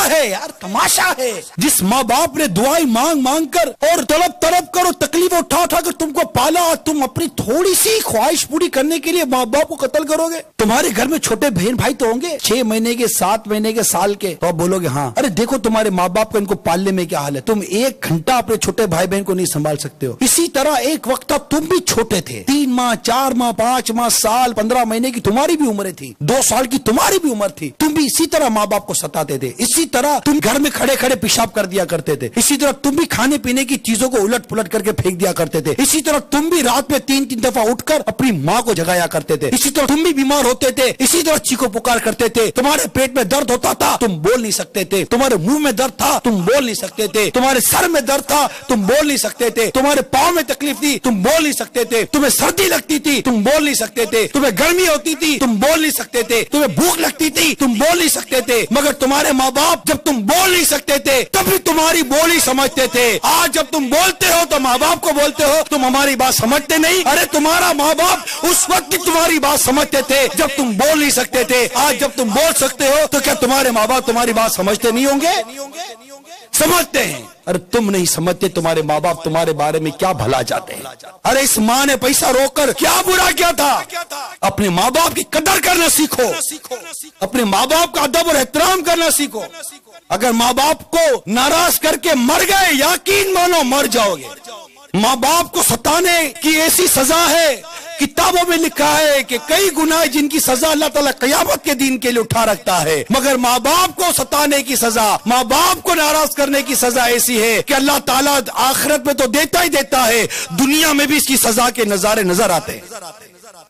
है यार, तमाशा है। जिस माँ बाप ने दुआएं मांग मांग कर और तड़प तड़प कर और तकलीफ उठा उठा कर तुमको पाला, तुम अपनी थोड़ी सी ख्वाहिश पूरी करने के लिए माँ बाप को कत्ल करोगे। तुम्हारे घर में छोटे बहन भाई तो होंगे, 6 महीने के, 7 महीने के, साल के, तो आप बोलोगे हाँ अरे देखो तुम्हारे माँ बाप को इनको पालने में क्या हाल है, तुम 1 घंटा अपने छोटे भाई बहन को नहीं संभाल सकते हो। इसी तरह एक वक्त था तुम भी छोटे थे, 3 माह, 4 माह, 5 माह, साल, 15 महीने की तुम्हारी भी उम्र थी, 2 साल की तुम्हारी भी उम्र थी। तुम भी इसी तरह माँ बाप को सताते थे, इसी तरह तुम घर में खड़े खड़े पेशाब कर दिया करते थे, इसी तरह तुम भी खाने पीने की चीजों को उलट पुलट करके फेंक दिया करते थे, इसी तरह तुम भी रात में 3-3 दफा उठकर अपनी माँ को जगाया करते थे, इसी तरह तुम भी बीमार होते थे, इसी तरह चीखो पुकार करते थे। तुम्हारे पेट में दर्द होता था, तुम बोल नहीं सकते थे, तुम्हारे मुंह में दर्द था, तुम बोल नहीं सकते थे, तुम्हारे सर में दर्द था, तुम बोल नहीं सकते थे, तुम्हारे पाँव में तकलीफ थी, तुम बोल नहीं सकते थे, तुम्हें सर्दी लगती थी, तुम बोल नहीं सकते थे, तुम्हें गर्मी होती थी, तुम बोल नहीं सकते थे, तुम्हें भूख लगती थी, तुम बोल नहीं सकते थे। मगर तुम्हारे माँ बाप जब तुम बोल नहीं सकते थे तब भी तुम्हारी बोली समझते थे। आज जब तुम बोलते हो तो माँ बाप को बोलते हो तुम हमारी बात समझते नहीं। अरे तुम्हारा माँ बाप उस वक्त तुम्हारी बात समझते थे जब तुम बोल नहीं सकते थे। आज जब तुम बोल सकते हो तो क्या तुम्हारे माँ बाप तुम्हारी बात समझते नहीं होंगे? समझते हैं। अरे तुम नहीं समझते तुम्हारे माँ बाप तुम्हारे बारे में क्या भला चाहते हैं। अरे इस माँ ने पैसा रोककर क्या बुरा किया था? अपने माँ बाप की कदर करना सीखो, अपने माँ बाप का अदब और एहतराम करना सीखो। अगर माँ बाप को नाराज करके मर गए, यकीन मानो मर जाओगे। माँ बाप को सताने की ऐसी सजा है, किताबों में लिखा है कि कई गुनाह जिनकी सजा अल्लाह ताला क़यामत के दिन के लिए उठा रखता है, मगर माँ बाप को सताने की सजा, माँ बाप को नाराज करने की सजा ऐसी है कि अल्लाह ताला आखिरत में तो देता ही देता है, दुनिया में भी इसकी सजा के नजारे नजर आते हैं।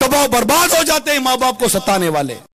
तबाह बर्बाद हो जाते हैं माँ बाप को सताने वाले।